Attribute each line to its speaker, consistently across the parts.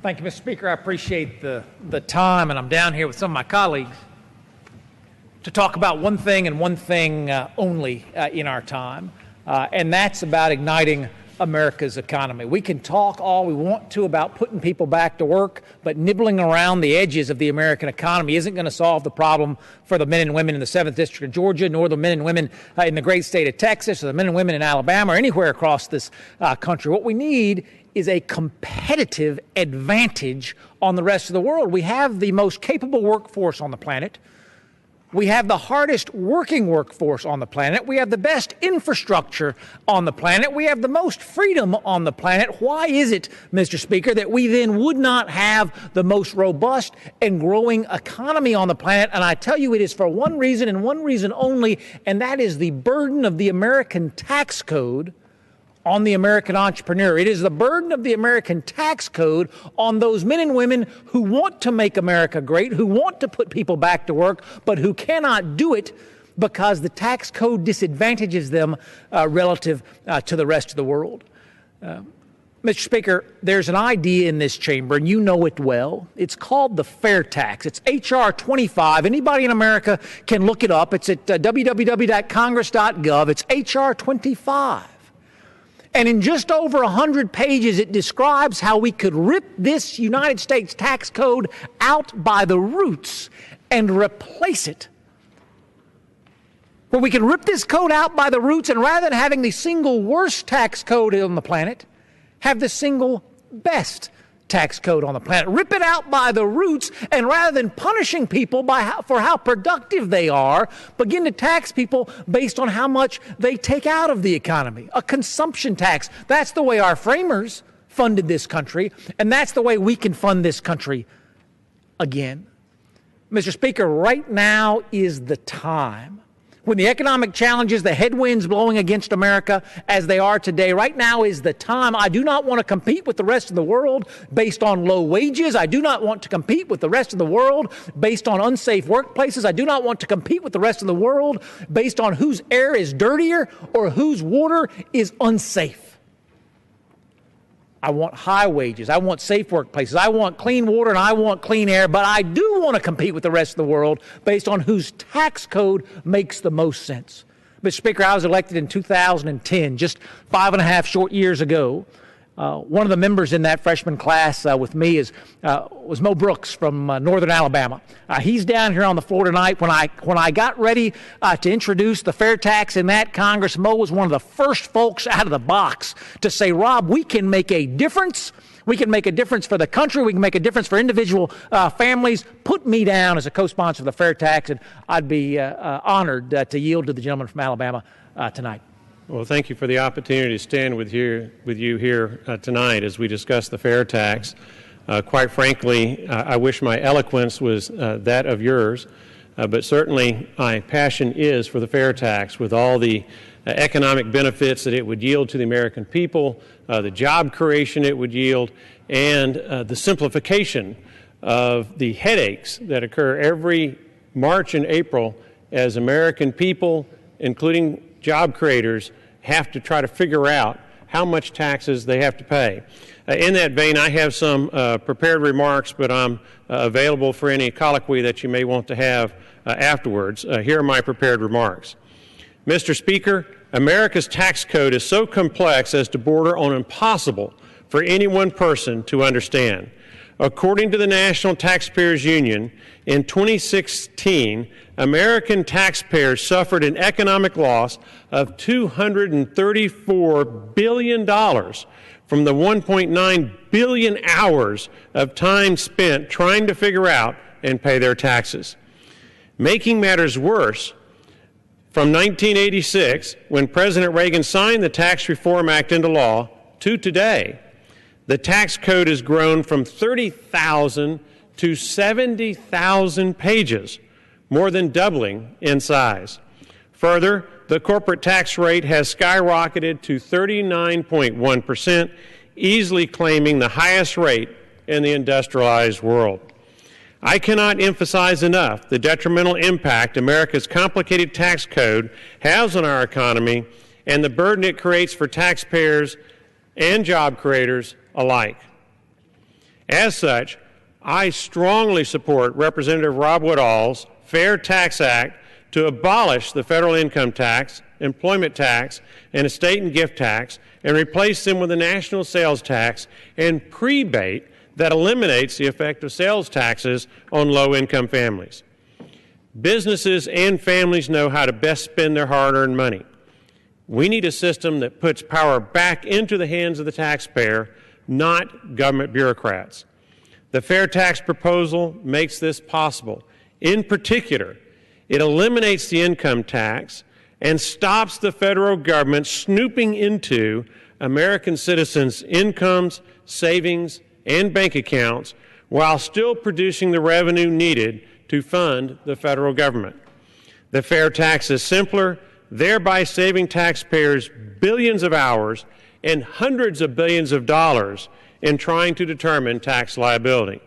Speaker 1: Thank you, Mr. Speaker. I appreciate the time, and I'm down here with some of my colleagues to talk about one thing and one thing only in our time, and that's about igniting America's economy. We can talk all we want to about putting people back to work, but nibbling around the edges of the American economy isn't going to solve the problem for the men and women in the 7th District of Georgia, nor the men and women in the great state of Texas, or the men and women in Alabama, or anywhere across this country. What we need is a competitive advantage on the rest of the world. We have the most capable workforce on the planet. We have the hardest working workforce on the planet. We have the best infrastructure on the planet. We have the most freedom on the planet. Why is it, Mr. Speaker, that we then would not have the most robust and growing economy on the planet? And I tell you, it is for one reason and one reason only, and that is the burden of the American tax code on the American entrepreneur. It is the burden of the American tax code on those men and women who want to make America great, who want to put people back to work, but who cannot do it because the tax code disadvantages them relative to the rest of the world. Mr. Speaker, there's an idea in this chamber, and you know it well. It's called the FairTax. It's H.R. 25. Anybody in America can look it up. It's at www.congress.gov. It's H.R. 25. And in just over 100 pages, it describes how we could rip this United States tax code out by the roots and replace it. Where we can rip this code out by the roots, and rather than having the single worst tax code on the planet, have the single best tax code on the planet. Rip it out by the roots, and rather than punishing people for how productive they are, begin to tax people based on how much they take out of the economy. A consumption tax. That's the way our framers funded this country, and that's the way we can fund this country again. Mr. Speaker, right now is the time. When the economic challenges, the headwinds blowing against America as they are today, right now is the time. I do not want to compete with the rest of the world based on low wages. I do not want to compete with the rest of the world based on unsafe workplaces. I do not want to compete with the rest of the world based on whose air is dirtier or whose water is unsafe. I want high wages. I want safe workplaces. I want clean water and I want clean air. But I do want to compete with the rest of the world based on whose tax code makes the most sense. Mr. Speaker, I was elected in 2010, just 5.5 short years ago. One of the members in that freshman class with me was Mo Brooks from northern Alabama. He's down here on the floor tonight. When I got ready to introduce the FairTax in that Congress, Mo was one of the first folks out of the box to say, Rob, we can make a difference. We can make a difference for the country. We can make a difference for individual families. Put me down as a co-sponsor of the FairTax, and I'd be honored to yield to the gentleman from Alabama tonight.
Speaker 2: Well, thank you for the opportunity to stand with you here tonight as we discuss the FairTax. Quite frankly, I wish my eloquence was that of yours, but certainly my passion is for the FairTax with all the economic benefits that it would yield to the American people, the job creation it would yield, and the simplification of the headaches that occur every March and April as American people, including job creators, have to try to figure out how much taxes they have to pay. In that vein, I have some prepared remarks, but I'm available for any colloquy that you may want to have afterwards. Here are my prepared remarks. Mr. Speaker, America's tax code is so complex as to border on impossible for any one person to understand. According to the National Taxpayers Union, in 2016, American taxpayers suffered an economic loss of $234 billion from the 1.9 billion hours of time spent trying to figure out and pay their taxes. Making matters worse, from 1986, when President Reagan signed the Tax Reform Act into law, to today, the tax code has grown from 30,000 to 70,000 pages, more than doubling in size. Further, the corporate tax rate has skyrocketed to 39.1%, easily claiming the highest rate in the industrialized world. I cannot emphasize enough the detrimental impact America's complicated tax code has on our economy and the burden it creates for taxpayers and job creators alike. As such, I strongly support Representative Rob Woodall's FairTax Act to abolish the federal income tax, employment tax, and estate and gift tax, and replace them with a national sales tax and prebate that eliminates the effect of sales taxes on low-income families. Businesses and families know how to best spend their hard-earned money. We need a system that puts power back into the hands of the taxpayer, not government bureaucrats. The Fair Tax proposal makes this possible. In particular, it eliminates the income tax and stops the federal government snooping into American citizens' incomes, savings, and bank accounts while still producing the revenue needed to fund the federal government. The Fair Tax is simpler, thereby saving taxpayers billions of hours and hundreds of billions of dollars in trying to determine tax liability.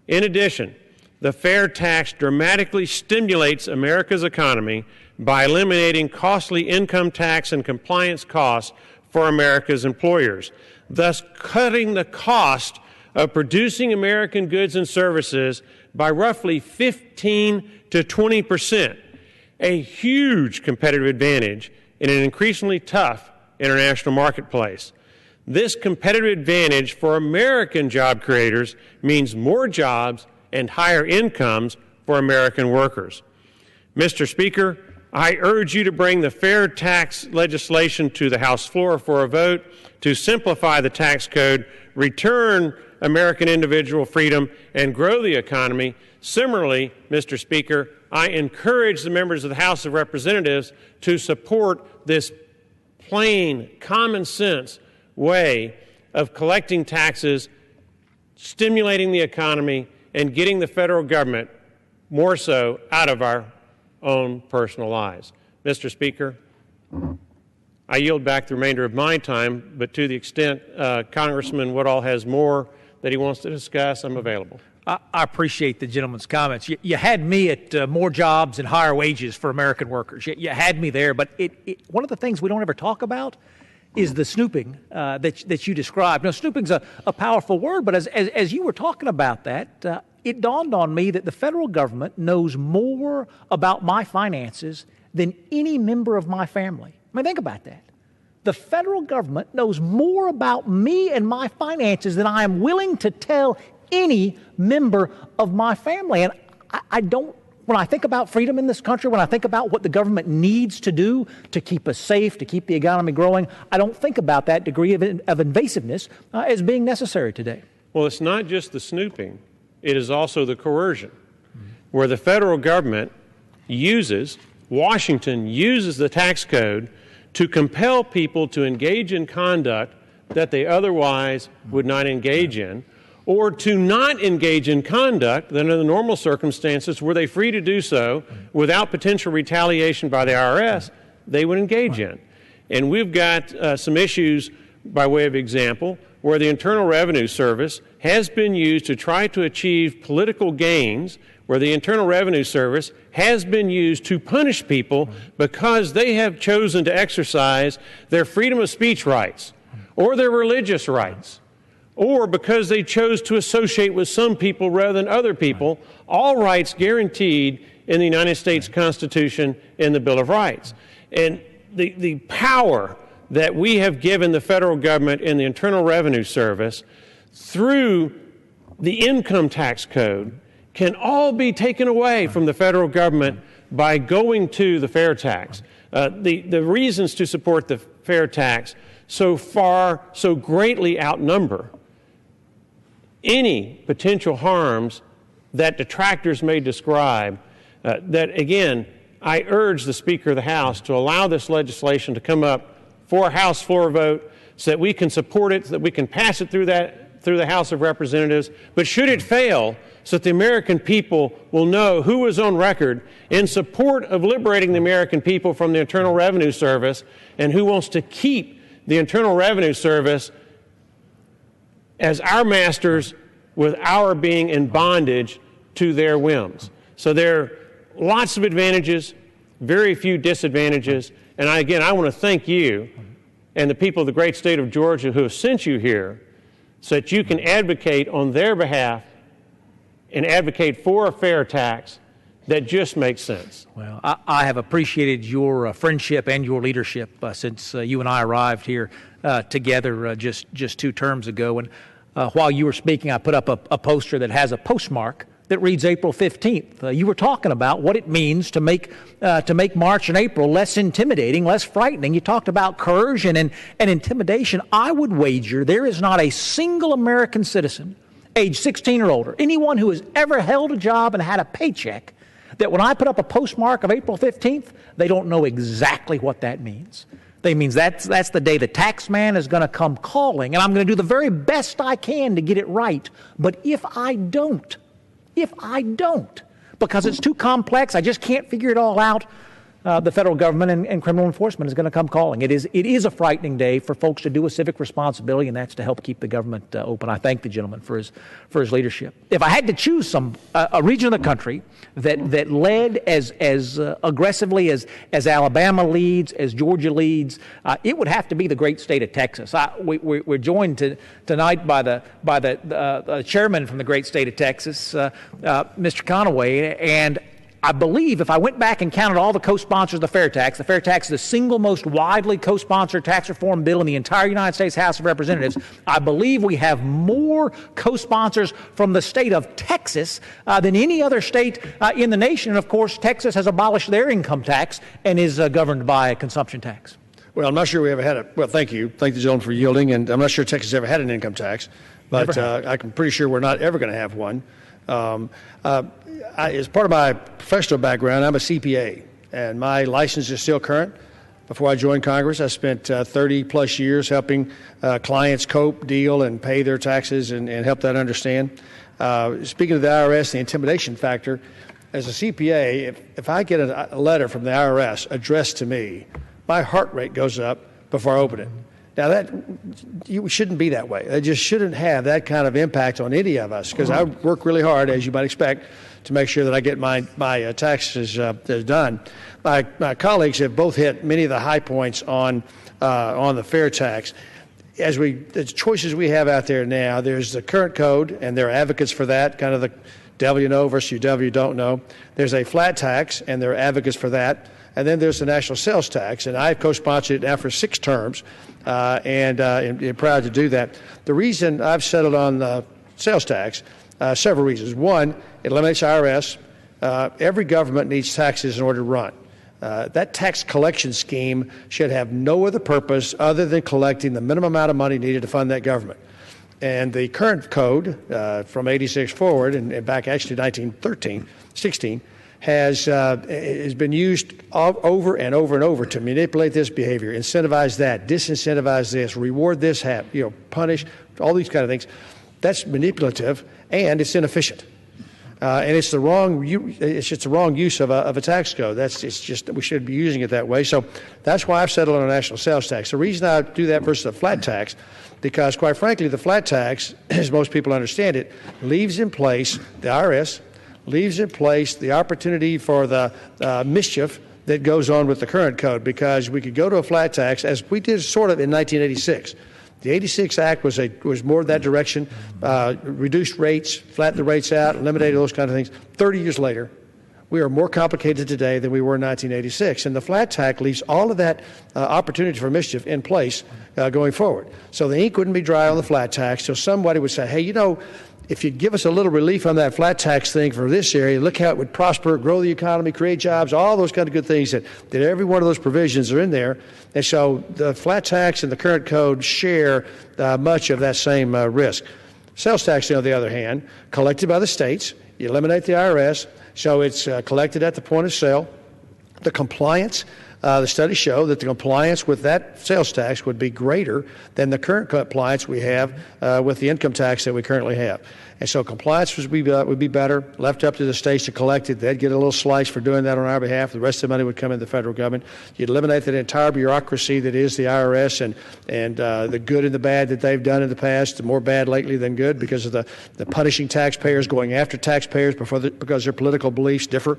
Speaker 2: In addition, the Fair Tax dramatically stimulates America's economy by eliminating costly income tax and compliance costs for America's employers, thus cutting the cost of producing American goods and services by roughly 15 to 20%, a huge competitive advantage in an increasingly tough international marketplace. This competitive advantage for American job creators means more jobs and higher incomes for American workers. Mr. Speaker, I urge you to bring the Fair Tax legislation to the House floor for a vote to simplify the tax code, return American individual freedom, and grow the economy. Similarly, Mr. Speaker, I encourage the members of the House of Representatives to support this plain, common sense way of collecting taxes, stimulating the economy, and getting the federal government more so out of our own personal lives. Mr. Speaker, I yield back the remainder of my time, but to the extent Congressman Woodall has more that he wants to discuss, I'm available.
Speaker 1: I appreciate the gentleman's comments. You had me at more jobs and higher wages for American workers. You had me there, but one of the things we don't ever talk about is the snooping that you described. Now, snooping's a powerful word, but as you were talking about that, it dawned on me that the federal government knows more about my finances than any member of my family. I mean, think about that. The federal government knows more about me and my finances than I am willing to tell any member of my family. And I don't, when I think about freedom in this country, when I think about what the government needs to do to keep us safe, to keep the economy growing, I don't think about that degree of invasiveness as being necessary today.
Speaker 2: Well, it's not just the snooping. It is also the coercion, where the federal government Washington uses the tax code to compel people to engage in conduct that they otherwise would not engage in, or to not engage in conduct that under the normal circumstances, were they free to do so without potential retaliation by the IRS, they would engage in. And we've got some issues, by way of example, where the Internal Revenue Service has been used to try to achieve political gains, where the Internal Revenue Service has been used to punish people because they have chosen to exercise their freedom of speech rights or their religious rights, or because they chose to associate with some people rather than other people, all rights guaranteed in the United States Constitution and the Bill of Rights. And the power that we have given the federal government and the Internal Revenue Service through the income tax code can all be taken away from the federal government by going to the Fair Tax. The reasons to support the Fair Tax so greatly outnumber any potential harms that detractors may describe, that again, I urge the Speaker of the House to allow this legislation to come up for a House floor vote so that we can support it, so that we can pass it through the House of Representatives. But should it fail, so that the American people will know who is on record in support of liberating the American people from the Internal Revenue Service and who wants to keep the Internal Revenue Service as our masters with our being in bondage to their whims. So there are lots of advantages, very few disadvantages. And I want to thank you and the people of the great state of Georgia who have sent you here so that you can advocate on their behalf and advocate for a fair tax that just makes sense.
Speaker 1: Well, I have appreciated your friendship and your leadership since you and I arrived here together just 2 terms ago. And while you were speaking, I put up a poster that has a postmark that reads April 15th. You were talking about what it means to make March and April less intimidating, less frightening. You talked about coercion and intimidation. I would wager there is not a single American citizen, age 16 or older, anyone who has ever held a job and had a paycheck, that when I put up a postmark of April 15th, they don't know exactly what that means. That means that's the day the tax man is going to come calling, and I'm going to do the very best I can to get it right. But if I don't, because it's too complex, I just can't figure it all out, the federal government and criminal enforcement is going to come calling. It is a frightening day for folks to do a civic responsibility, and that's to help keep the government open. I thank the gentleman for his leadership. If I had to choose a region of the country that led as aggressively as Alabama leads, as Georgia leads, it would have to be the great state of Texas. We're joined tonight by the chairman from the great state of Texas, Mr. Conaway, and I believe if I went back and counted all the co-sponsors of the FairTax is the single most widely co-sponsored tax reform bill in the entire United States House of Representatives. I believe we have more co-sponsors from the state of Texas than any other state in the nation. And of course, Texas has abolished their income tax and is governed by a consumption tax.
Speaker 3: Well, I'm not sure we ever had it. Well, thank you. Thank the gentleman for yielding. And I'm not sure Texas ever had an income tax, but I'm pretty sure we're not ever going to have one. As part of my professional background, I'm a CPA, and my license is still current. Before I joined Congress, I spent 30 plus years helping clients cope, deal, and pay their taxes and help that understand. Speaking of the IRS, the intimidation factor, as a CPA, if I get a letter from the IRS addressed to me, my heart rate goes up before I open it. Now, you shouldn't be that way. It just shouldn't have that kind of impact on any of us, because I work really hard, as you might expect, to make sure that I get my taxes done. My colleagues have both hit many of the high points on the fair tax. The choices we have out there now, there's the current code, and there are advocates for that, kind of the devil you know versus you devil you don't know. There's a flat tax, and there are advocates for that. And then there's the national sales tax, and I've co-sponsored it now for 6 terms, and proud to do that. The reason I've settled on the sales tax, several reasons. One, it eliminates IRS. Every government needs taxes in order to run. That tax collection scheme should have no other purpose other than collecting the minimum amount of money needed to fund that government. And the current code from 86 forward, and back actually 16, has been used over and over and over to manipulate this behavior, incentivize that, disincentivize this, reward this, punish, all these kind of things. That's manipulative, and it's inefficient. And it's just the wrong use of a tax code. We should be using it that way. So that's why I've settled on a national sales tax. The reason I do that versus a flat tax, because quite frankly, the flat tax, as most people understand it, leaves in place the IRS, leaves in place the opportunity for the mischief that goes on with the current code, because we could go to a flat tax, as we did sort of in 1986. The 86 Act was more that direction, reduced rates, flattened the rates out, eliminated those kind of things. 30 years later, we are more complicated today than we were in 1986. And the flat tax leaves all of that opportunity for mischief in place going forward. So the ink wouldn't be dry on the flat tax. So somebody would say, hey, if you'd give us a little relief on that flat tax thing for this area, look how it would prosper, grow the economy, create jobs, all those kind of good things that every one of those provisions are in there. And so the flat tax and the current code share much of that same risk. Sales tax, on the other hand, collected by the states, you eliminate the IRS, so it's collected at the point of sale. The compliance, the studies show that the compliance with that sales tax would be greater than the current compliance we have with the income tax that we currently have. And so compliance would be better, left up to the states to collect it. They'd get a little slice for doing that on our behalf. The rest of the money would come in the federal government. You'd eliminate that entire bureaucracy that is the IRS and the good and the bad that they've done in the past, more bad lately than good because of the punishing taxpayers, going after taxpayers because their political beliefs differ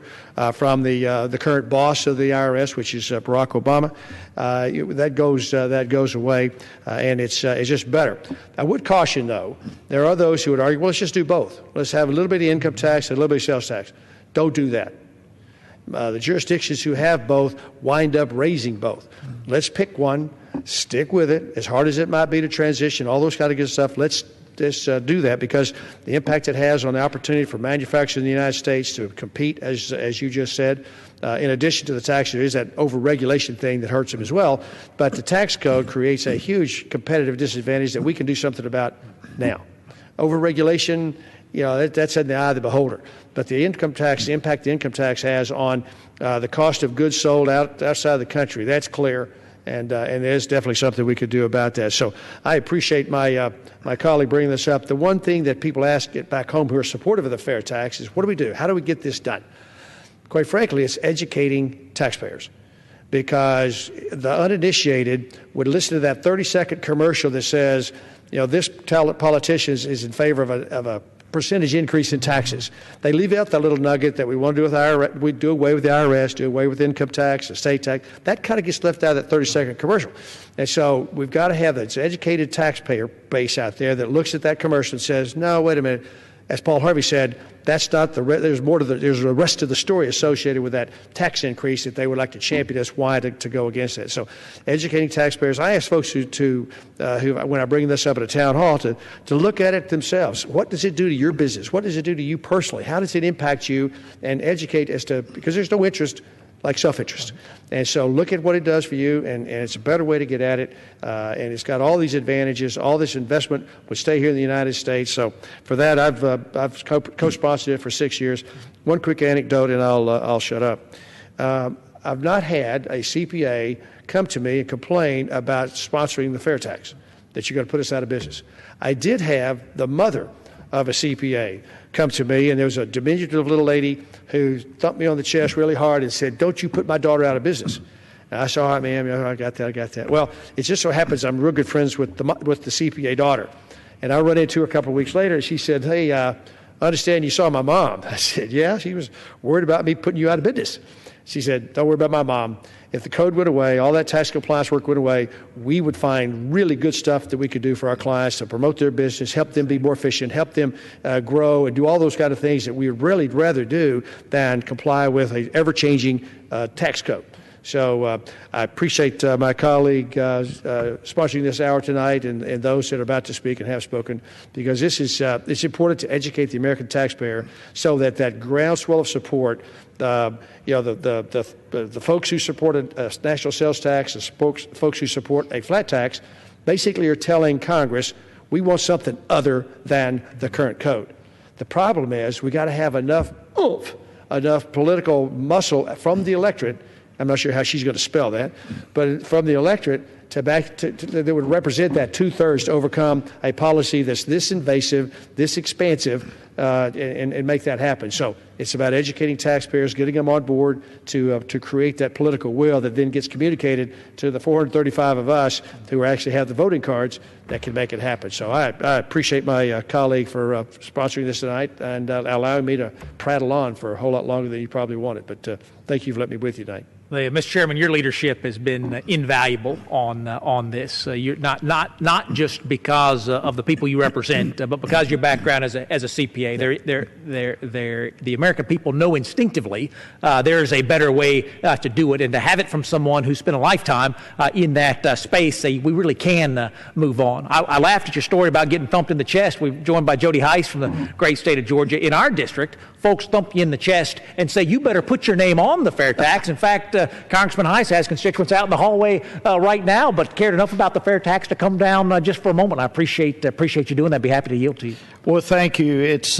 Speaker 3: from the current boss of the IRS, which is Barack Obama. That goes away, and it's just better. I would caution, though, there are those who would argue, well, let's just do both. Let's have a little bit of income tax and a little bit of sales tax. Don't do that. The jurisdictions who have both wind up raising both. Let's pick one, stick with it, as hard as it might be to transition, all those kind of good stuff. Let's do that, because the impact it has on the opportunity for manufacturers in the United States to compete, as you just said. In addition to the tax, there is that over-regulation thing that hurts them as well. But the tax code creates a huge competitive disadvantage that we can do something about now. Over-regulation, that's in the eye of the beholder. But the income tax, the impact the income tax has on the cost of goods sold outside of the country, that's clear. And there's definitely something we could do about that. So I appreciate my colleague bringing this up. The one thing that people ask back home who are supportive of the fair tax is, what do we do? How do we get this done? Quite frankly, it's educating taxpayers, because the uninitiated would listen to that 30-second commercial that says, this politician is in favor of a percentage increase in taxes. They leave out that little nugget that we want to do with IRS. We do away with the IRS, do away with income tax, estate tax. That kind of gets left out of that 30-second commercial. And so we've got to have this educated taxpayer base out there that looks at that commercial and says, no, wait a minute. As Paul Harvey said, that's not there's more to there's the rest of the story associated with that tax increase that they would like to champion us why to go against it. So educating taxpayers, I ask folks who when I bring this up at a town hall to look at it themselves. What does it do to your business? What does it do to you personally? How does it impact you? And educate because there's no interest like self-interest. And so look at what it does for you, and it's a better way to get at it. And it's got all these advantages. All this investment would stay here in the United States. So for that, I've co-sponsored it for 6 years. One quick anecdote, and I'll shut up. I've not had a CPA come to me and complain about sponsoring the fair tax, that you're going to put us out of business. I did have the mother of a CPA come to me, and there was a diminutive little lady who thumped me on the chest really hard and said, "Don't you put my daughter out of business." And I said, "All right, ma'am, I got that. Well, it just so happens I'm real good friends with the CPA daughter. And I run into her a couple of weeks later, and she said, "Hey, I understand you saw my mom." I said, "Yeah, she was worried about me putting you out of business." She said, "Don't worry about my mom. If the code went away, all that tax compliance work went away, we would find really good stuff that we could do for our clients to promote their business, help them be more efficient, help them grow, and do all those kind of things that we would really rather do than comply with an ever-changing tax code." So I appreciate my colleague sponsoring this hour tonight, and those that are about to speak and have spoken, because this is it's important to educate the American taxpayer so that groundswell of support, the folks who support a national sales tax, the folks who support a flat tax, basically are telling Congress, we want something other than the current code. The problem is we got to have enough political muscle from the electorate. I'm not sure how she's going to spell that, but from the electorate that would represent that 2/3 to overcome a policy that's this invasive, this expansive, and make that happen. So it's about educating taxpayers, getting them on board to create that political will that then gets communicated to the 435 of us who actually have the voting cards that can make it happen. So I appreciate my colleague for sponsoring this tonight and allowing me to prattle on for a whole lot longer than you probably wanted. But thank you for letting me be with you tonight.
Speaker 1: Mr. Chairman, your leadership has been invaluable on this. You're not just because of the people you represent, but because your background as a CPA. The American people know instinctively there is a better way to do it, and to have it from someone who spent a lifetime in that space, we really can move on. I laughed at your story about getting thumped in the chest. We're joined by Jody Heiss from the great state of Georgia. In our district, folks thump you in the chest and say, you better put your name on the fair tax. In fact, Congressman Heiss has constituents out in the hallway right now, but cared enough about the fair tax to come down just for a moment. I appreciate you doing that. I'd be happy to yield to you.
Speaker 4: Well, thank you. It's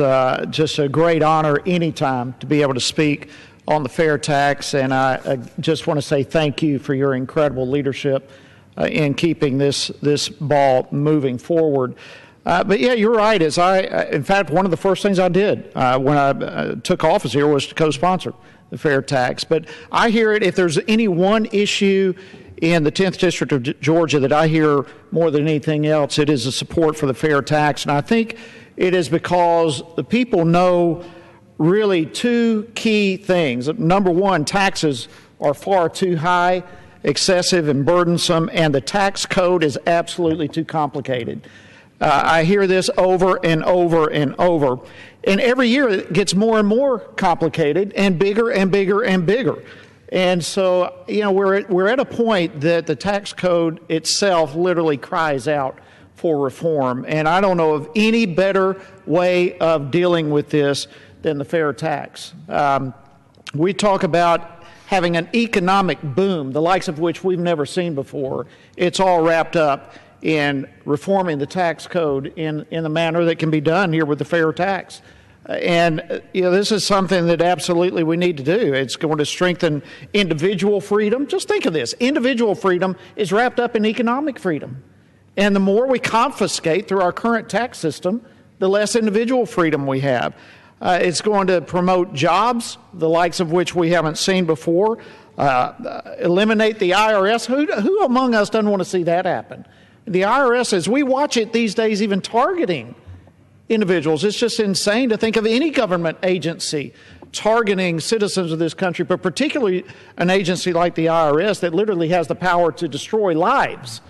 Speaker 4: just a great honor anytime to be able to speak on the fair tax, and I just want to say thank you for your incredible leadership in keeping this ball moving forward. But yeah, you're right. In fact, one of the first things I did when I took office here was to co-sponsor the fair tax. But I hear it, if there's any one issue in the 10th District of Georgia that I hear more than anything else, it is the support for the fair tax. And I think it is because the people know really two key things. Number one, taxes are far too high, excessive, and burdensome, and the tax code is absolutely too complicated. I hear this over and over and over. And every year it gets more and more complicated and bigger and bigger and bigger. And so, we're at a point that the tax code itself literally cries out for reform. And I don't know of any better way of dealing with this than the fair tax. We talk about having an economic boom, the likes of which we've never seen before. It's all wrapped up in reforming the tax code in the manner that can be done here with the fair tax. And this is something that absolutely we need to do. It's going to strengthen individual freedom. Just think of this. Individual freedom is wrapped up in economic freedom. And the more we confiscate through our current tax system, the less individual freedom we have. It's going to promote jobs, the likes of which we haven't seen before. Eliminate the IRS. Who among us doesn't want to see that happen? The IRS, as we watch it these days, even targeting individuals. It's just insane to think of any government agency targeting citizens of this country, but particularly an agency like the IRS that literally has the power to destroy lives.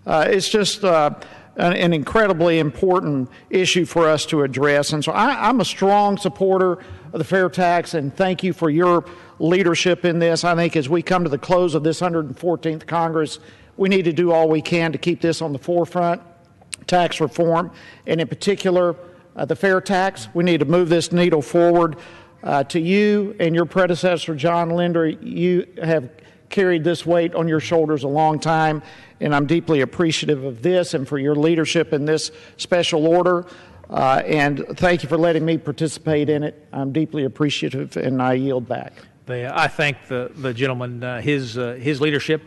Speaker 4: It's just an incredibly important issue for us to address. And so I'm a strong supporter of the fair tax, and thank you for your leadership in this. I think as we come to the close of this 114th Congress, we need to do all we can to keep this on the forefront. Tax reform, and in particular, the fair tax. We need to move this needle forward. To you and your predecessor, John Linder, you have carried this weight on your shoulders a long time, and I'm deeply appreciative of this and for your leadership in this special order. And thank you for letting me participate in it. I'm deeply appreciative, and I yield back.
Speaker 1: I thank the gentleman, his leadership,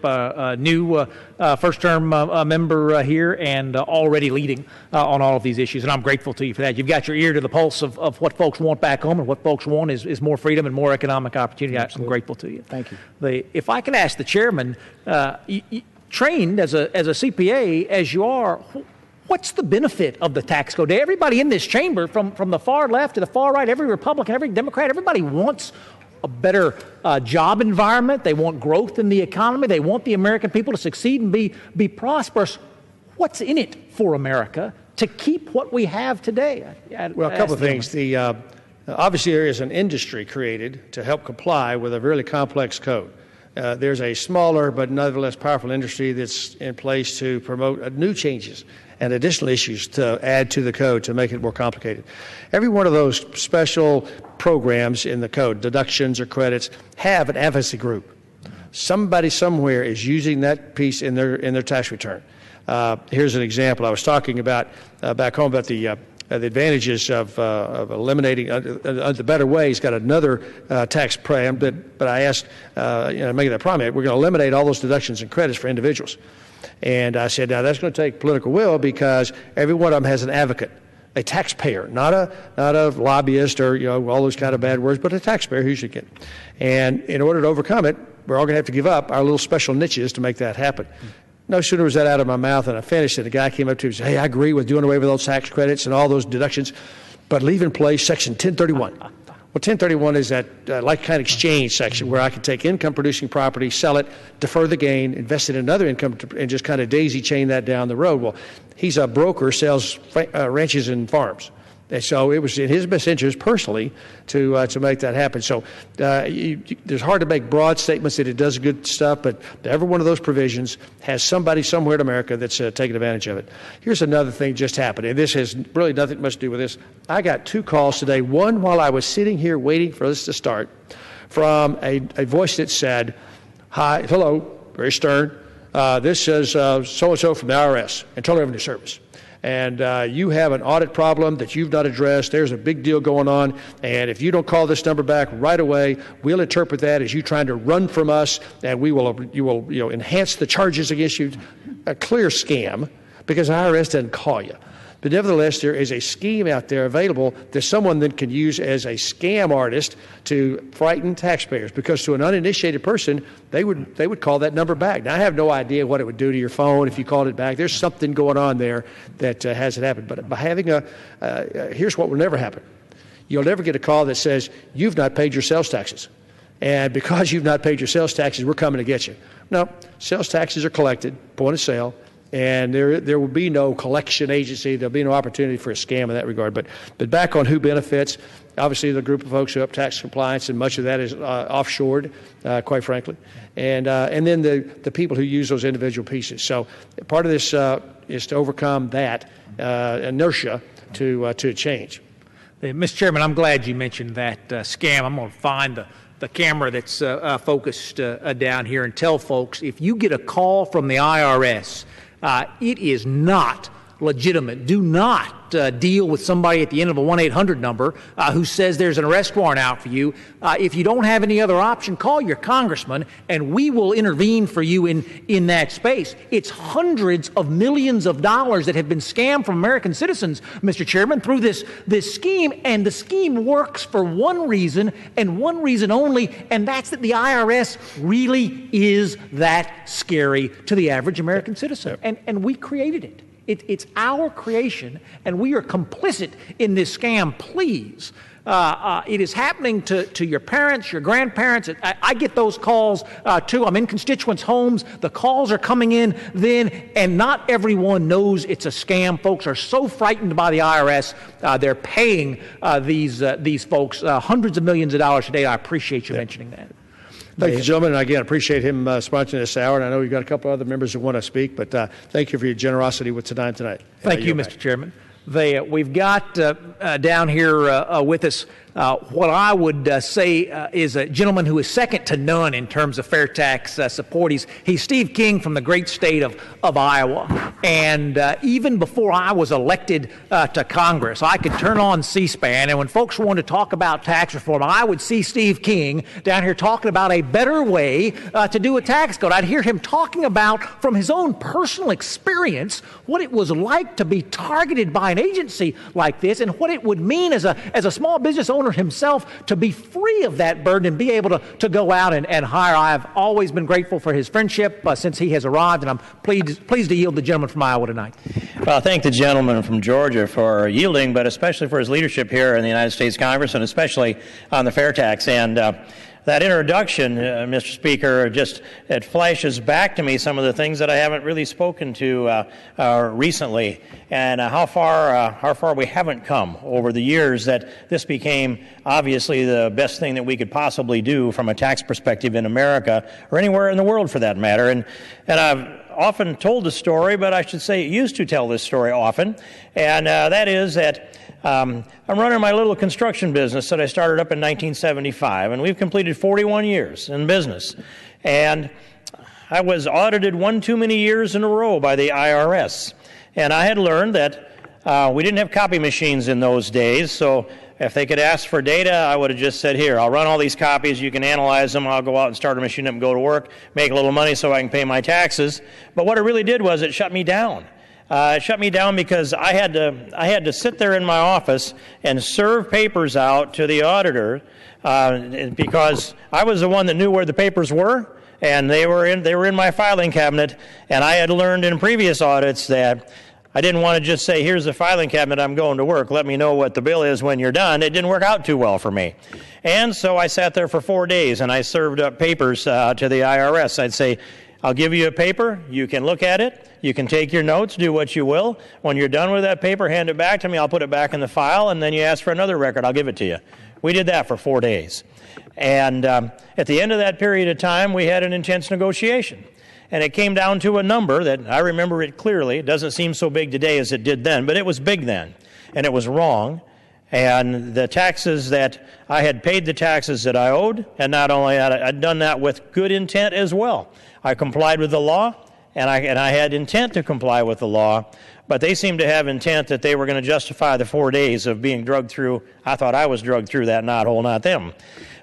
Speaker 1: new first-term member here, and already leading on all of these issues. And I'm grateful to you for that. You've got your ear to the pulse of what folks want back home, and what folks want is more freedom and more economic opportunity. I'm grateful to you.
Speaker 4: Thank you.
Speaker 1: If I could ask the chairman, trained as a CPA as you are, what's the benefit of the tax code? Everybody in this chamber, from the far left to the far right, every Republican, every Democrat, everybody wants a better job environment. They want growth in the economy. They want the American people to succeed and be prosperous. What's in it for America to keep what we have today?
Speaker 3: Well, a couple of things. Obviously, there is an industry created to help comply with a really complex code. There's a smaller but nevertheless powerful industry that's in place to promote new changes and additional issues to add to the code to make it more complicated. Every one of those special programs in the code, deductions or credits, have an advocacy group. Somebody somewhere is using that piece in their tax return. Here's an example. I was talking about back home about the advantages of eliminating the better way. He's got another tax program, but I asked, making that promise, we're going to eliminate all those deductions and credits for individuals. And I said, now that's going to take political will, because every one of them has an advocate, a taxpayer, not a lobbyist or all those kind of bad words, but a taxpayer who should get it. And in order to overcome it, we're all going to have to give up our little special niches to make that happen. No sooner was that out of my mouth than I finished it, a guy came up to me and said, hey, I agree with doing away with those tax credits and all those deductions, but leave in place Section 1031. Well, 1031 is that like-kind exchange section where I can take income-producing property, sell it, defer the gain, invest it in another income, and just kind of daisy-chain that down the road. Well, he's a broker, sells ranches and farms. And so it was in his best interest personally to make that happen. So there's hard to make broad statements that it does good stuff, but every one of those provisions has somebody somewhere in America that's taking advantage of it. Here's another thing just happened, and this has really nothing much to do with this. I got 2 calls today, one while I was sitting here waiting for this to start, from a voice that said, hi, hello, very stern, this is so-and-so from the IRS, Internal Revenue Service. And you have an audit problem that you've not addressed. There's a big deal going on, and if you don't call this number back right away, we'll interpret that as you trying to run from us, and you will enhance the charges against you. A clear scam, because IRS doesn't call you. But nevertheless, there is a scheme out there available that someone then can use as a scam artist to frighten taxpayers, because to an uninitiated person, they would call that number back. Now, I have no idea what it would do to your phone if you called it back. There's something going on there that hasn't happened. But by having here's what will never happen. You'll never get a call that says, you've not paid your sales taxes. And because you've not paid your sales taxes, we're coming to get you. No, sales taxes are collected, point of sale, and there will be no collection agency. There'll be no opportunity for a scam in that regard. But back on who benefits, obviously the group of folks who have tax compliance, and much of that is offshored, quite frankly, and then the people who use those individual pieces. So part of this is to overcome that inertia to change.
Speaker 1: Mr. Chairman, I'm glad you mentioned that scam. I'm going to find the camera that's focused down here and tell folks, if you get a call from the IRS, it is not legitimate. Do not deal with somebody at the end of a 1-800 number who says there's an arrest warrant out for you. If you don't have any other option, call your congressman, and we will intervene for you in that space. It's hundreds of millions of dollars that have been scammed from American citizens, Mr. Chairman, through this scheme, and the scheme works for one reason and one reason only, and that's that the IRS really is that scary to the average American citizen, and we created it. It's our creation, and we are complicit in this scam. Please, it is happening to your parents, your grandparents. I get those calls too. I'm in constituents' homes. The calls are coming in then, and not everyone knows it's a scam. Folks are so frightened by the IRS. They're paying these folks hundreds of millions of dollars a day. I appreciate you mentioning that.
Speaker 3: Thank you, gentlemen. And again, appreciate him sponsoring this hour. And I know we've got a couple other members who want to speak, but thank you for your generosity with tonight.
Speaker 1: Thank you, Mr. Chairman. We've got down here with us what I would say is a gentleman who is second to none in terms of FairTax support. He's Steve King from the great state of Iowa. And even before I was elected to Congress, I could turn on C-SPAN, and when folks wanted to talk about tax reform, I would see Steve King down here talking about a better way to do a tax code. I'd hear him talking about, from his own personal experience, what it was like to be targeted by an agency like this, and what it would mean as a small business owner himself to be free of that burden and be able to go out and hire. I've always been grateful for his friendship since he has arrived, and I'm pleased to yield the gentleman from Iowa tonight.
Speaker 5: Well, I thank the gentleman from Georgia for yielding, but especially for his leadership here in the United States Congress, and especially on the FairTax. And that introduction, Mr. Speaker, it flashes back to me some of the things that I haven't really spoken to recently, and how far we haven't come over the years that this became obviously the best thing that we could possibly do from a tax perspective in America, or anywhere in the world for that matter. And I've often told the story, but I should say used to tell this story often, and that is that I'm running my little construction business that I started up in 1975, and we've completed 41 years in business. And I was audited one too many years in a row by the IRS. And I had learned that we didn't have copy machines in those days, so if they could ask for data, I would have just said, here, I'll run all these copies, you can analyze them, I'll go out and start a machine up and go to work, make a little money so I can pay my taxes. But what it really did was it shut me down. It shut me down because I had to sit there in my office and serve papers out to the auditor because I was the one that knew where the papers were, and they were in my filing cabinet. And I had learned in previous audits that I didn't want to just say, here's the filing cabinet, I'm going to work, let me know what the bill is when you're done. It didn't work out too well for me. And so I sat there for 4 days and I served up papers to the IRS. I'd say, I'll give you a paper, you can look at it, you can take your notes, do what you will. When you're done with that paper, hand it back to me, I'll put it back in the file, and then you ask for another record, I'll give it to you. We did that for 4 days. And at the end of that period of time, we had an intense negotiation. And it came down to a number that, I remember it clearly, it doesn't seem so big today as it did then, but it was big then, and it was wrong. And the taxes that I had paid, the taxes that I owed, and not only that, I'd done that with good intent as well. I complied with the law, and I had intent to comply with the law, but they seemed to have intent that they were going to justify the 4 days of being drugged through. I thought I was drugged through that knothole, not them.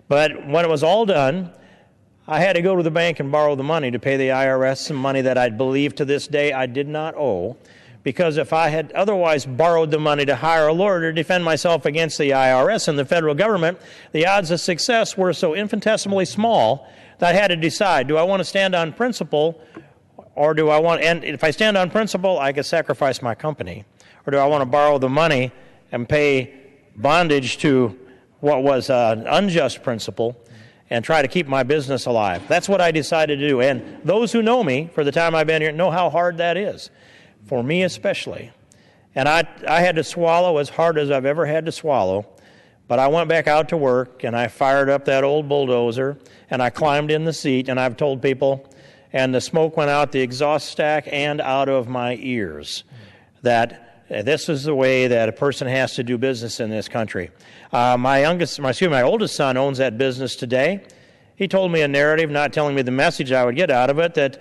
Speaker 5: But when it was all done, I had to go to the bank and borrow the money to pay the IRS some money that I believe to this day I did not owe, because if I had otherwise borrowed the money to hire a lawyer to defend myself against the IRS and the federal government, the odds of success were so infinitesimally small that I had to decide, do I want to stand on principle, or do I want, and if I stand on principle, I could sacrifice my company, or do I want to borrow the money and pay bondage to what was an unjust principle? and try to keep my business alive. That's what I decided to do. And those who know me for the time I've been here know how hard that is, for me especially. And I had to swallow as hard as I've ever had to swallow. But I went back out to work, and I fired up that old bulldozer, and I climbed in the seat, and I've told people, and the smoke went out the exhaust stack and out of my ears, that this is the way that a person has to do business in this country. My oldest son owns that business today. He told me a narrative, not telling me the message I would get out of it, that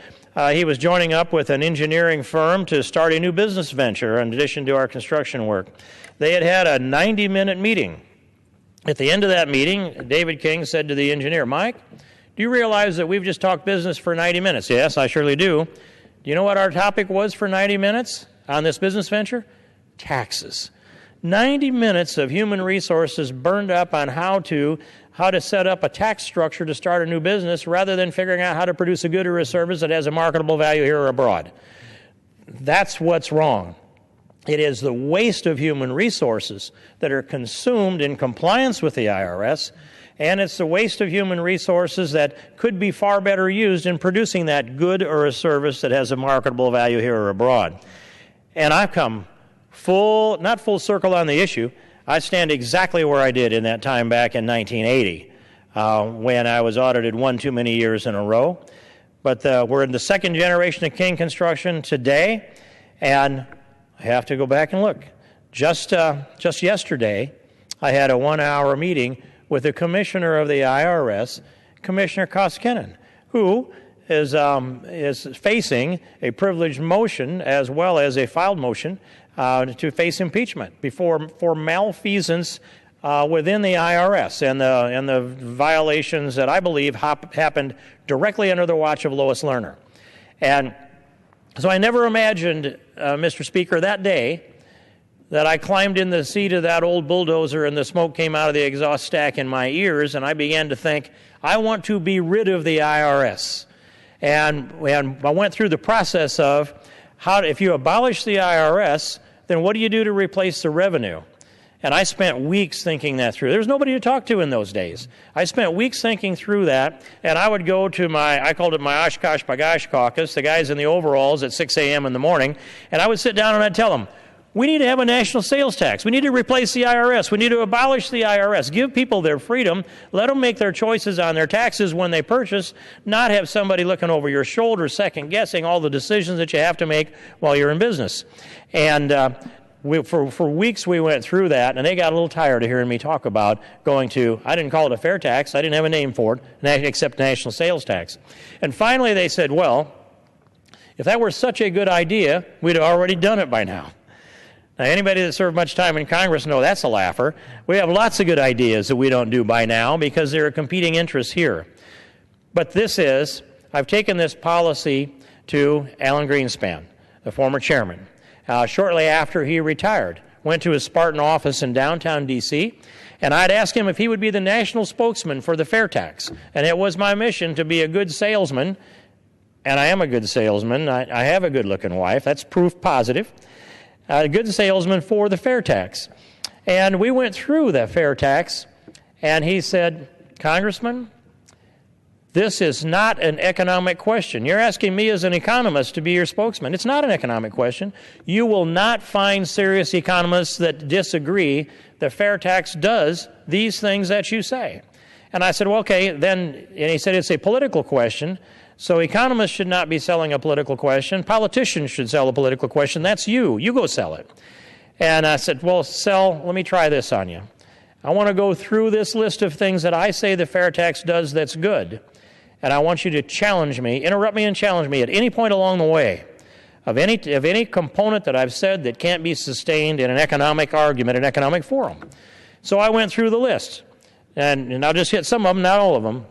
Speaker 5: he was joining up with an engineering firm to start a new business venture in addition to our construction work. They had a 90-minute meeting. At the end of that meeting, David King said to the engineer, "Mike, do you realize that we've just talked business for 90 minutes? "Yes, I surely do." "Do you know what our topic was for 90 minutes on this business venture?" Taxes. 90 minutes of human resources burned up on how to set up a tax structure to start a new business rather than figuring out how to produce a good or a service that has a marketable value here or abroad. That's what's wrong. It is the waste of human resources that are consumed in compliance with the IRS, and it's the waste of human resources that could be far better used in producing that good or a service that has a marketable value here or abroad. And I've come not full circle on the issue. I stand exactly where I did in that time back in 1980 when I was audited one too many years in a row. But we're in the second generation of King Construction today, and I have to go back and look. Just yesterday, I had a 1-hour meeting with the commissioner of the IRS, Commissioner Koskinen, who is facing a privileged motion as well as a filed motion to face impeachment for malfeasance within the IRS and the violations that I believe happened directly under the watch of Lois Lerner. And so I never imagined, Mr. Speaker, that day that I climbed in the seat of that old bulldozer and the smoke came out of the exhaust stack in my ears, and I began to think, I want to be rid of the IRS. And I went through the process of if you abolish the IRS, then what do you do to replace the revenue? And I spent weeks thinking that through. There was nobody to talk to in those days. I spent weeks thinking through that, and I would go to I called it my Oshkosh Bagosh caucus, the guys in the overalls at 6 a.m. in the morning, and I would sit down and I'd tell them, we need to have a national sales tax. We need to replace the IRS. We need to abolish the IRS. Give people their freedom. Let them make their choices on their taxes when they purchase, not have somebody looking over your shoulder, second-guessing all the decisions that you have to make while you're in business. And for weeks we went through that, and they got a little tired of hearing me talk about going to, I didn't call it a fair tax, I didn't have a name for it, except national sales tax. And finally they said, well, if that were such a good idea, we'd have already done it by now. Now, anybody that served much time in Congress know that's a laugher. We have lots of good ideas that we don't do by now because there are competing interests here. But I've taken this policy to Alan Greenspan, the former chairman. Shortly after he retired, went to his Spartan office in downtown D.C., and I'd asked him if he would be the national spokesman for the FairTax. And it was my mission to be a good salesman, and I am a good salesman. I have a good-looking wife. That's proof positive. A good salesman for the FairTax. And we went through the FairTax, and he said, Congressman, this is not an economic question. You're asking me as an economist to be your spokesman. It's not an economic question. You will not find serious economists that disagree that FairTax does these things that you say. And I said, well, okay, then, and he said it's a political question. So economists should not be selling a political question. Politicians should sell a political question. That's you. You go sell it. And I said, well, let me try this on you. I want to go through this list of things that I say the FairTax does that's good. And I want you to challenge me, interrupt me and challenge me at any point along the way of any component that I've said that can't be sustained in an economic argument, an economic forum. So I went through the list. And I'll just hit some of them, not all of them.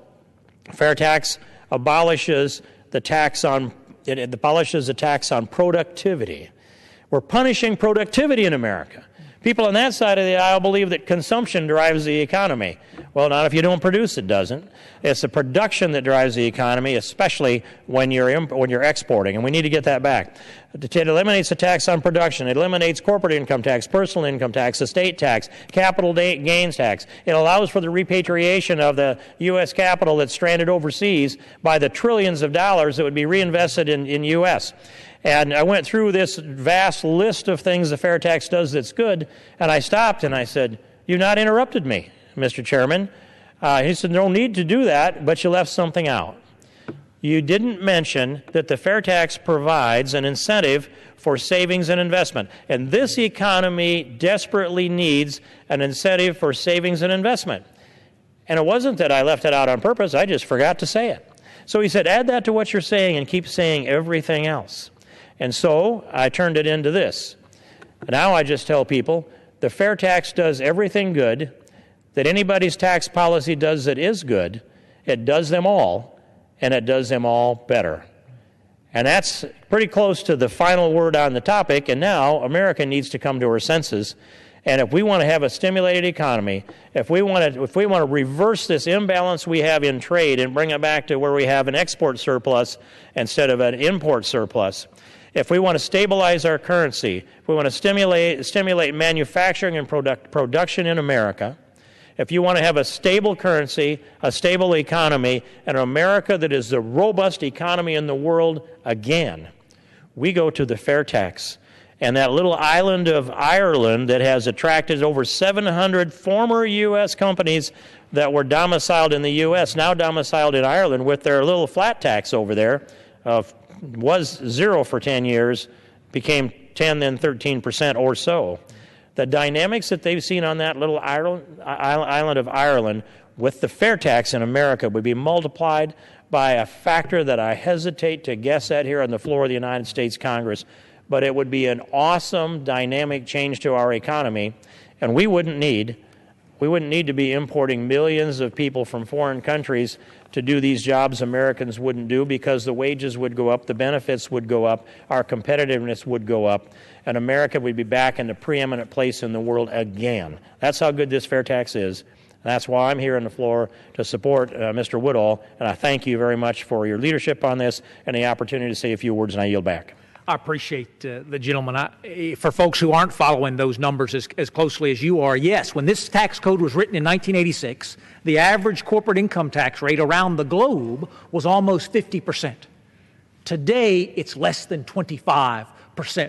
Speaker 5: FairTax abolishes the tax on productivity. We're punishing productivity in America. People on that side of the aisle believe that consumption drives the economy. Well, not if you don't produce, it doesn't. It's the production that drives the economy, especially when you're exporting, and we need to get that back. It eliminates the tax on production. It eliminates corporate income tax, personal income tax, estate tax, capital gains tax. It allows for the repatriation of the U.S. capital that's stranded overseas by the trillions of dollars that would be reinvested in U.S. And I went through this vast list of things the FairTax does that's good, and I stopped and I said, "You've not interrupted me, Mr. Chairman." He said, "No need to do that, but you left something out. You didn't mention that the FairTax provides an incentive for savings and investment. And this economy desperately needs an incentive for savings and investment." And it wasn't that I left it out on purpose. I just forgot to say it. So he said, add that to what you're saying and keep saying everything else. And so I turned it into this. Now I just tell people the FairTax does everything good that anybody's tax policy does that is good. It does them all, and it does them all better. And that's pretty close to the final word on the topic, and now America needs to come to her senses. And if we want to have a stimulated economy, if we want to reverse this imbalance we have in trade and bring it back to where we have an export surplus instead of an import surplus, if we want to stabilize our currency, if we want to stimulate manufacturing and production in America, if you want to have a stable currency, a stable economy, and an America that is the robust economy in the world again, we go to the FairTax. And that little island of Ireland that has attracted over 700 former U.S. companies that were domiciled in the U.S., now domiciled in Ireland with their little flat tax over there, was 0 for 10 years, became 10, then 13% or so. The dynamics that they've seen on that little island of Ireland with the FairTax in America would be multiplied by a factor that I hesitate to guess at here on the floor of the United States Congress, but it would be an awesome dynamic change to our economy, and we wouldn't need to be importing millions of people from foreign countries to do these jobs Americans wouldn't do, because the wages would go up, the benefits would go up, our competitiveness would go up, and America would be back in the preeminent place in the world again. That's how good this FairTax is. And that's why I'm here on the floor to support Mr. Woodall, and I thank you very much for your leadership on this and the opportunity to say a few words, and I yield back.
Speaker 1: I appreciate the gentleman. For folks who aren't following those numbers as closely as you are, yes, when this tax code was written in 1986, the average corporate income tax rate around the globe was almost 50%. Today, it's less than 25%.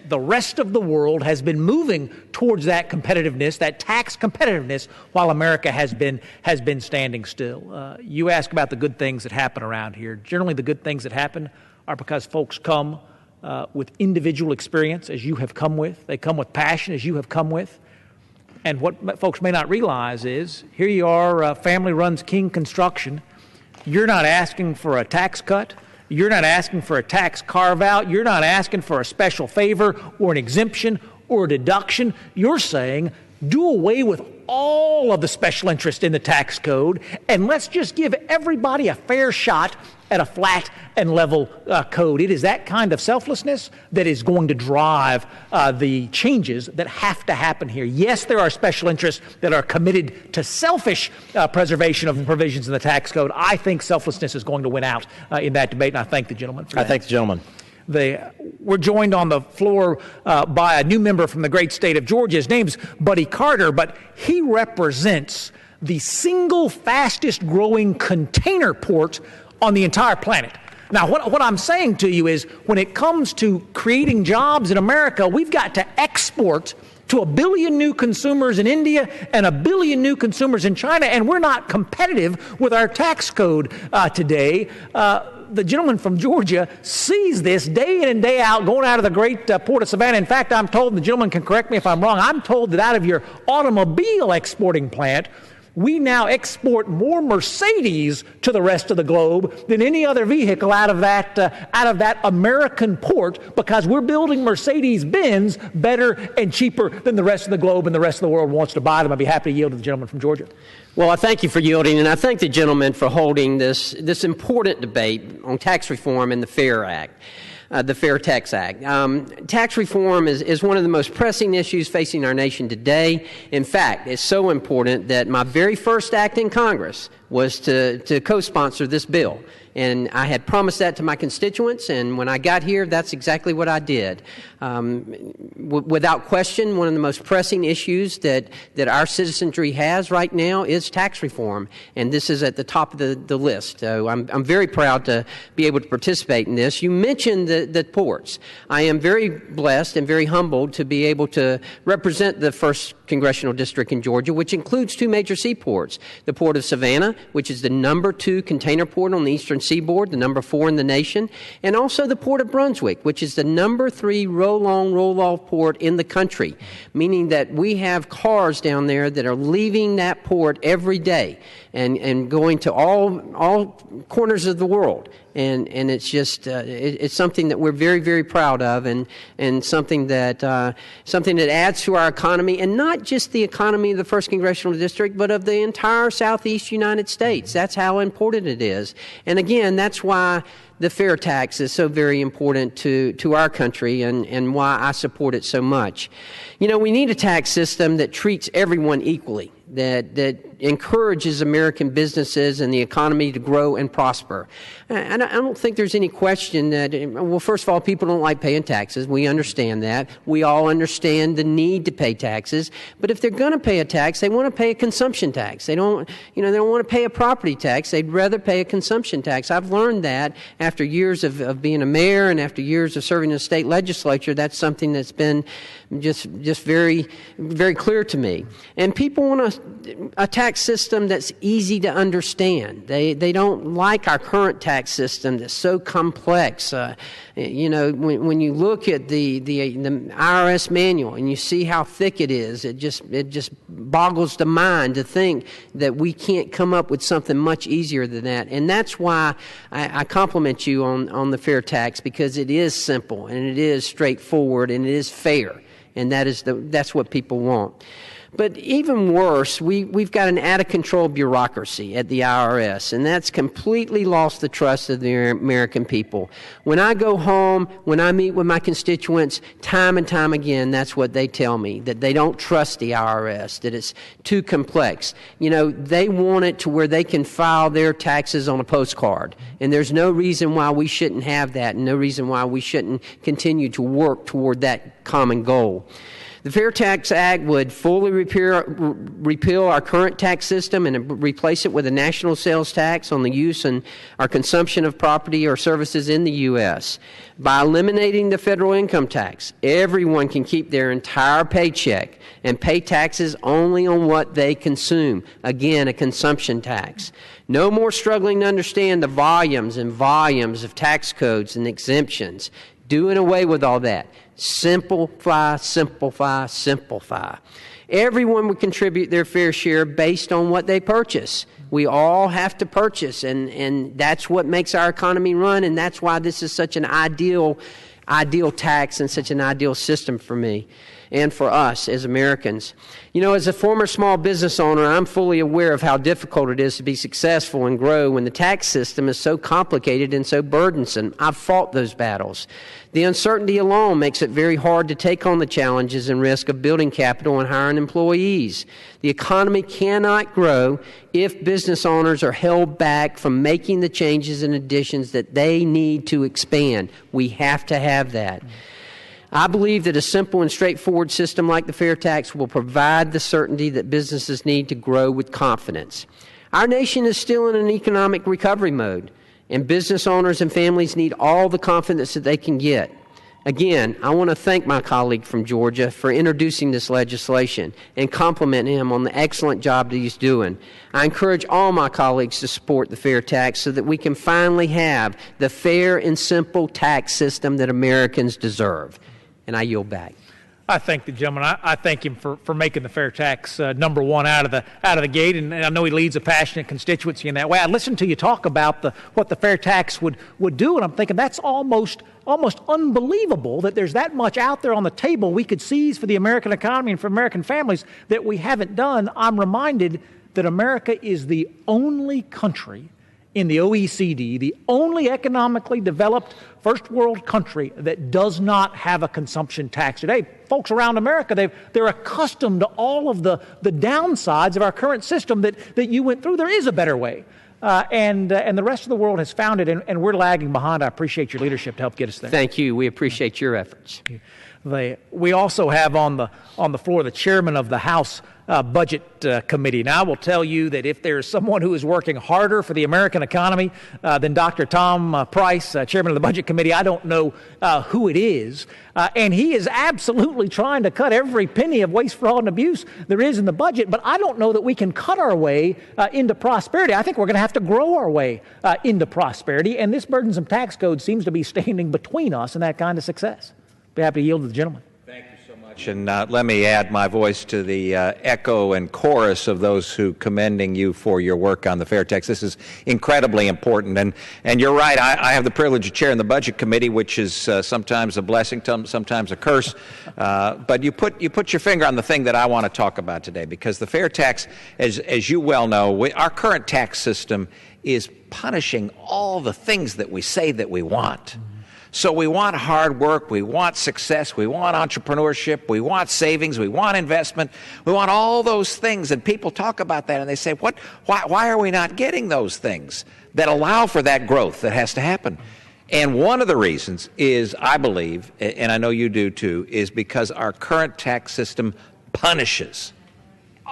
Speaker 1: The rest of the world has been moving towards that competitiveness, that tax competitiveness, while America has been standing still. You ask about the good things that happen around here. Generally, the good things that happen are because folks come with individual experience, as you have come with. They come with passion, as you have come with. And what folks may not realize is, here you are, family runs King Construction. You're not asking for a tax cut. You're not asking for a tax carve-out. You're not asking for a special favor or an exemption or a deduction. You're saying, do away with all of the special interest in the tax code, and let's just give everybody a fair shot at a flat and level code. It is that kind of selflessness that is going to drive the changes that have to happen here. Yes, there are special interests that are committed to selfish preservation of the provisions in the tax code. I think selflessness is going to win out in that debate, and I thank the gentleman for that.
Speaker 5: I thank the gentleman.
Speaker 1: We're joined on the floor by a new member from the great state of Georgia. His name's Buddy Carter, but he represents the single fastest growing container port on the entire planet. Now, what I'm saying to you is, when it comes to creating jobs in America, we've got to export to 1 billion new consumers in India and 1 billion new consumers in China, and we're not competitive with our tax code today. The gentleman from Georgia sees this day in and day out going out of the great port of Savannah. In fact, I'm told, and the gentleman can correct me if I'm wrong, I'm told that out of your automobile exporting plant, we now export more Mercedes to the rest of the globe than any other vehicle out of that American port, because we're building Mercedes-Benz better and cheaper than the rest of the globe, and the rest of the world wants to buy them. I'd be happy to yield to the gentleman from Georgia.
Speaker 6: Well, I thank you for yielding, and I thank the gentleman for holding this important debate on tax reform and the FAIR Act. the FairTax Act. Tax reform is one of the most pressing issues facing our nation today. In fact, it's so important that my very first act in Congress was to co-sponsor this bill. And I had promised that to my constituents, and when I got here, that's exactly what I did. Without question, one of the most pressing issues that our citizenry has right now is tax reform, and this is at the top of the list. So I'm very proud to be able to participate in this. You mentioned the ports. I am very blessed and very humbled to be able to represent the 1st Congressional District in Georgia, which includes 2 major seaports, the Port of Savannah, which is the number 2 container port on the eastern seaboard, the number 4 in the nation, and also the Port of Brunswick, which is the number 3 roll-on, roll-off port in the country, meaning that we have cars down there that are leaving that port every day and going to all corners of the world. And it's just it's something that we're very, very proud of, and something that adds to our economy, and not just the economy of the 1st Congressional District, but of the entire Southeast United States. That's how important it is. And again, that's why the fair tax is so very important to our country, and why I support it so much. You know, we need a tax system that treats everyone equally, that encourages American businesses and the economy to grow and prosper. And I don't think there's any question that, well, first of all, people don't like paying taxes. We understand that. We all understand the need to pay taxes. But if they're going to pay a tax, they want to pay a consumption tax. They don't want to pay a property tax. They'd rather pay a consumption tax. I've learned that after years of being a mayor and after years of serving in the state legislature. That's something that's been just very, very clear to me. And people want a tax system that's easy to understand. They don't like our current tax system that's so complex. When you look at the IRS manual and you see how thick it is, it just boggles the mind to think that we can't come up with something much easier than that. And that's why I compliment you on the fair tax, because it is simple and it is straightforward and it is fair, and that's what people want. But even worse, we've got an out-of-control bureaucracy at the IRS, and that's completely lost the trust of the American people. When I go home, when I meet with my constituents, time and time again, that's what they tell me, that they don't trust the IRS, that it's too complex. You know, they want it to where they can file their taxes on a postcard, and there's no reason why we shouldn't have that, and no reason why we shouldn't continue to work toward that common goal. The FairTax Act would fully repeal our current tax system and replace it with a national sales tax on the use and our consumption of property or services in the U.S. By eliminating the federal income tax, everyone can keep their entire paycheck and pay taxes only on what they consume. Again, a consumption tax. No more struggling to understand the volumes and volumes of tax codes and exemptions. Doing away with all that. Simplify, simplify, simplify. Everyone would contribute their fair share based on what they purchase. We all have to purchase, and that's what makes our economy run, and that's why this is such an ideal tax and such an ideal system for me and for us as Americans. You know, as a former small business owner, I'm fully aware of how difficult it is to be successful and grow when the tax system is so complicated and so burdensome. I've fought those battles. The uncertainty alone makes it very hard to take on the challenges and risk of building capital and hiring employees. The economy cannot grow if business owners are held back from making the changes and additions that they need to expand. We have to have that. I believe that a simple and straightforward system like the fair tax will provide the certainty that businesses need to grow with confidence. Our nation is still in an economic recovery mode, and business owners and families need all the confidence that they can get. Again, I want to thank my colleague from Georgia for introducing this legislation and compliment him on the excellent job that he's doing. I encourage all my colleagues to support the fair tax so that we can finally have the fair and simple tax system that Americans deserve. And I yield back.
Speaker 1: I thank the gentleman. I thank him for making the fair tax number one out of the gate, and I know he leads a passionate constituency in that way. I listened to you talk about what the fair tax would do, and I'm thinking that's almost unbelievable that there's that much out there on the table we could seize for the American economy and for American families that we haven't done. I'm reminded that America is the only country in the OECD, the only economically developed first world country that does not have a consumption tax today. Folks around America, they're accustomed to all of the downsides of our current system that you went through. There is a better way. And the rest of the world has found it, and we're lagging behind. I appreciate your leadership to help get us there.
Speaker 6: Thank you. We appreciate your efforts.
Speaker 1: We also have on the floor the chairman of the House Budget Committee. Now, I will tell you that if there is someone who is working harder for the American economy than Dr. Tom Price, chairman of the Budget Committee, I don't know who it is. And he is absolutely trying to cut every penny of waste, fraud, and abuse there is in the budget. But I don't know that we can cut our way into prosperity. I think we're going to have to grow our way into prosperity. And this burdensome tax code seems to be standing between us and that kind of success. Be happy to yield to the gentleman.
Speaker 7: Thank you so much. And let me add my voice to the echo and chorus of those who commending you for your work on the FairTax. This is incredibly important. And you're right, I have the privilege of chairing the Budget Committee, which is sometimes a blessing, sometimes a curse. But you put your finger on the thing that I want to talk about today, because the FairTax, as you well know, our current tax system is punishing all the things that we say that we want. So we want hard work, we want success, we want entrepreneurship, we want savings, we want investment, we want all those things. And people talk about that and they say, why are we not getting those things that allow for that growth that has to happen? And one of the reasons is, I believe, and I know you do too, is because our current tax system punishes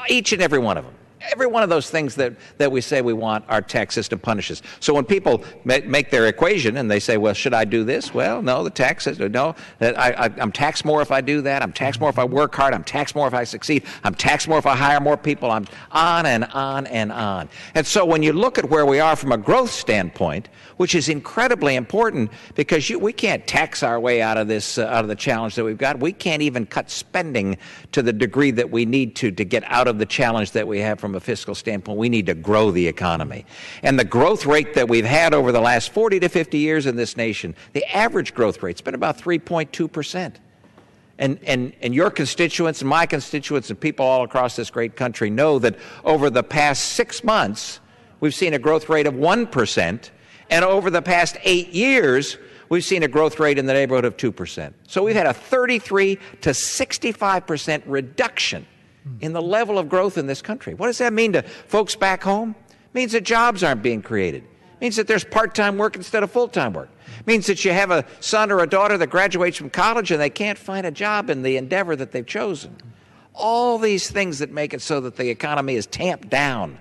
Speaker 7: each and every one of them. Every one of those things that we say we want, our tax system punishes. So when people make their equation and they say, well, should I do this? Well, no, the tax system, no, I'm taxed more if I do that. I'm taxed more if I work hard. I'm taxed more if I succeed. I'm taxed more if I hire more people. I'm on and on and on. And so when you look at where we are from a growth standpoint, which is incredibly important, because we can't tax our way out of this, out of the challenge that we've got. We can't even cut spending to the degree that we need to get out of the challenge that we have from a fiscal standpoint. We need to grow the economy. And the growth rate that we've had over the last 40 to 50 years in this nation, the average growth rate's been about 3.2%. And your constituents and my constituents and people all across this great country know that over the past 6 months, we've seen a growth rate of 1%. And over the past 8 years, we've seen a growth rate in the neighborhood of 2%. So we've had a 33 to 65% reduction in the level of growth in this country. What does that mean to folks back home? It means that jobs aren't being created. It means that there's part-time work instead of full-time work. It means that you have a son or a daughter that graduates from college and they can't find a job in the endeavor that they've chosen. All these things that make it so that the economy is tamped down,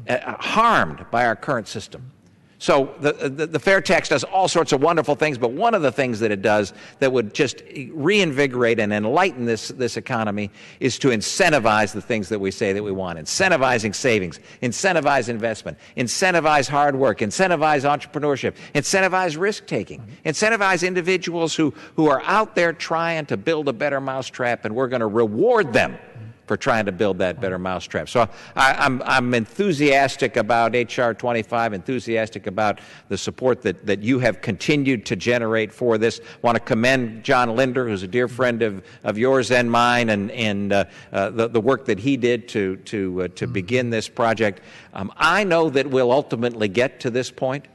Speaker 7: harmed by our current system. So the FairTax does all sorts of wonderful things, but one of the things that it does that would just reinvigorate and enlighten this economy is to incentivize the things that we say that we want. Incentivizing savings, incentivize investment, incentivize hard work, incentivize entrepreneurship, incentivize risk-taking, incentivize individuals who are out there trying to build a better mousetrap, and we're going to reward them for trying to build that better mousetrap. So I'm enthusiastic about H.R. 25, enthusiastic about the support that you have continued to generate for this. I want to commend John Linder, who's a dear friend of yours and mine, and the work that he did to begin this project. I know that we'll ultimately get to this point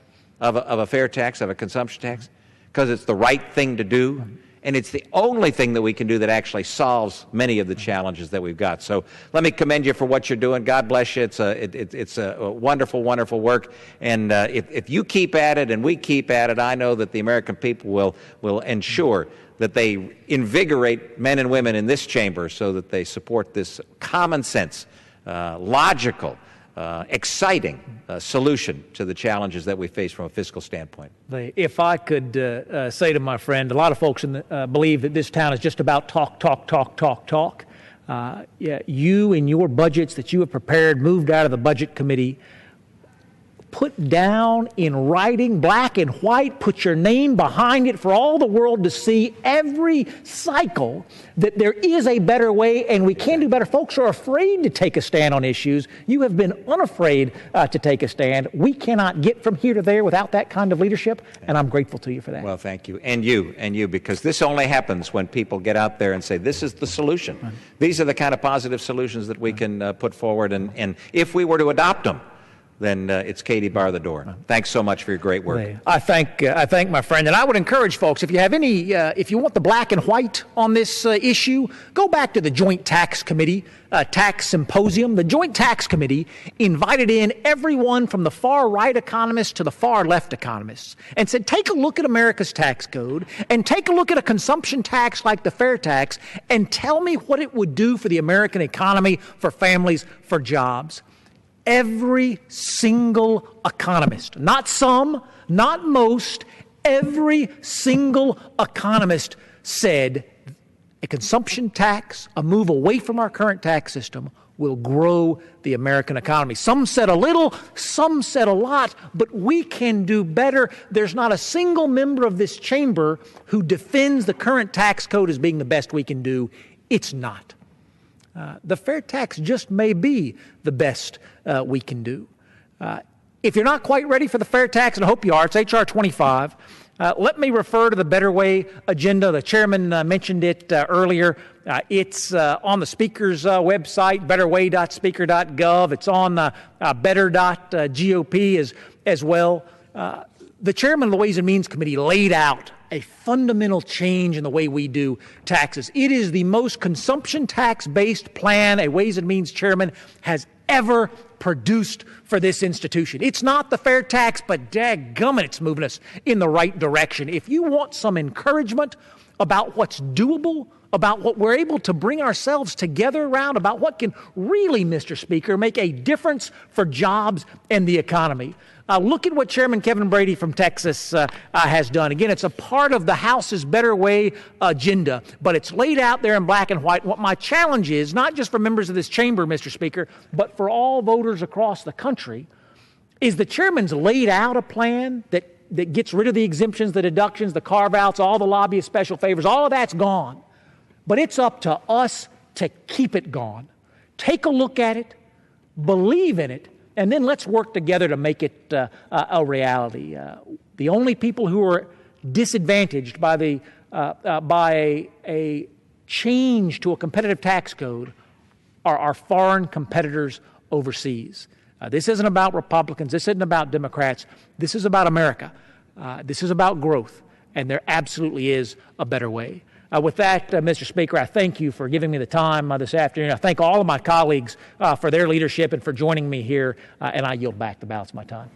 Speaker 7: of a fair tax, of a consumption tax, because it's the right thing to do. And it's the only thing that we can do that actually solves many of the challenges that we've got. So let me commend you for what you're doing. God bless you. It's a wonderful, wonderful work. And if you keep at it and we keep at it, I know that the American people will ensure that they invigorate men and women in this chamber so that they support this common sense, logical, exciting solution to the challenges that we face from a fiscal standpoint.
Speaker 1: If I could say to my friend, a lot of folks believe that this town is just about talk. You and your budgets that you have prepared, moved out of the Budget Committee, put down in writing, black and white, put your name behind it for all the world to see every cycle that there is a better way and we can do better. Folks are afraid to take a stand on issues. You have been unafraid to take a stand. We cannot get from here to there without that kind of leadership, and I'm grateful to you for that.
Speaker 7: Well, thank you. And you, because this only happens when people get out there and say, this is the solution. These are the kind of positive solutions that we can put forward, and if we were to adopt them, then it's Katie, bar the door. Thanks so much for your great work.
Speaker 1: I thank my friend, and I would encourage folks, if you have any, if you want the black and white on this issue, go back to the Joint Tax Committee tax symposium. The Joint Tax Committee invited in everyone from the far right economists to the far left economists and said, take a look at America's tax code and take a look at a consumption tax like the FairTax and tell me what it would do for the American economy, for families, for jobs. Every single economist, not some, not most, every single economist said a consumption tax, a move away from our current tax system, will grow the American economy. Some said a little, some said a lot, but we can do better. There's not a single member of this chamber who defends the current tax code as being the best we can do. It's not. The fair tax just may be the best we can do. If you're not quite ready for the fair tax, and I hope you are, it's H.R. 25. Let me refer to the Better Way agenda. The chairman mentioned it earlier. It's on the Speaker's website, betterway.speaker.gov. It's on better.gop as well. The chairman of the Ways and Means Committee laid out a fundamental change in the way we do taxes. It is the most consumption tax-based plan a Ways and Means chairman has ever produced for this institution. It's not the fair tax, but dadgummit, it's moving us in the right direction. If you want some encouragement about what's doable, about what we're able to bring ourselves together around, about what can really, Mr. Speaker, make a difference for jobs and the economy, look at what Chairman Kevin Brady from Texas has done. Again, it's a part of the House's Better Way agenda, but it's laid out there in black and white. What my challenge is, not just for members of this chamber, Mr. Speaker, but for all voters across the country, is the chairman's laid out a plan that gets rid of the exemptions, the deductions, the carve-outs, all the lobbyist special favors. All of that's gone. But it's up to us to keep it gone. Take a look at it, believe in it, and then let's work together to make it a reality. The only people who are disadvantaged by a change to a competitive tax code are our foreign competitors overseas. This isn't about Republicans. This isn't about Democrats. This is about America. This is about growth, and there absolutely is a better way. With that, Mr. Speaker, I thank you for giving me the time this afternoon. I thank all of my colleagues for their leadership and for joining me here, and I yield back the balance of my time.